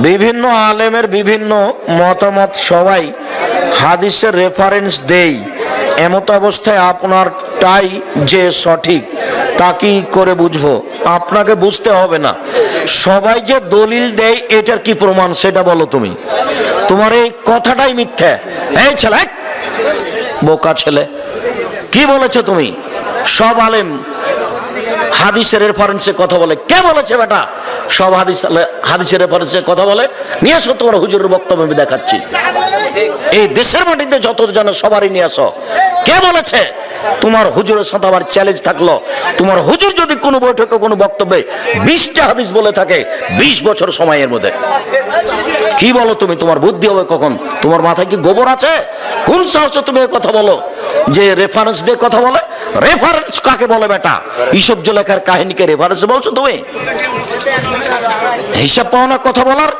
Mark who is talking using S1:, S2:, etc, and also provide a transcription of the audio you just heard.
S1: বিভিন্ন আলেমের বিভিন্ন মতামত, সবাই হাদিসের রেফারেন্স দেই, এমত অবস্থায় আপনারটাই যে সঠিক তা কি করে বুঝবো? আপনাকে বুঝতে হবে না, সবাই যে দলিল দেয় এটার কি প্রমাণ সেটা বলো তুমি। তোমার এই কথাটাই মিথ্যা। এই ছেলে, বোকা ছেলে, কি বলেছো তুমি? সব আলেম হাদিসের রেফারেন্সে কথা বলে। কে বলেছে বেটা সব হাদিসের রেফারেন্সে কথা বলে? নিয়ে আসো তোমার হুজুরের বক্তব্য আমি দেখাচ্ছি। এই দেশের মাটিতে যত জন সবারই নিয়ে আসো। কে বলেছে? তোমার হুজুরের সাথে আবার চ্যালেঞ্জ থাকলো, তোমার হুজুর যদি কোনো বৈঠকে কোনো বক্তব্যে 20টা হাদিস বলে থাকে 20 বছর সময়ের মধ্যে, কি বলো তুমি? তোমার বুদ্ধি হবে কখন? তোমার মাথায় কি গোবর আছে? কোন সাহসে তুমি কথা বলো যে রেফারেন্স দিয়ে কথা বলে? রেফারেন্স কাকে বলে বেটা? ইসব জলেখার কাহিনীকে রেফারেন্স বলছো তুমি? হিসাব পাও না কথা বলার?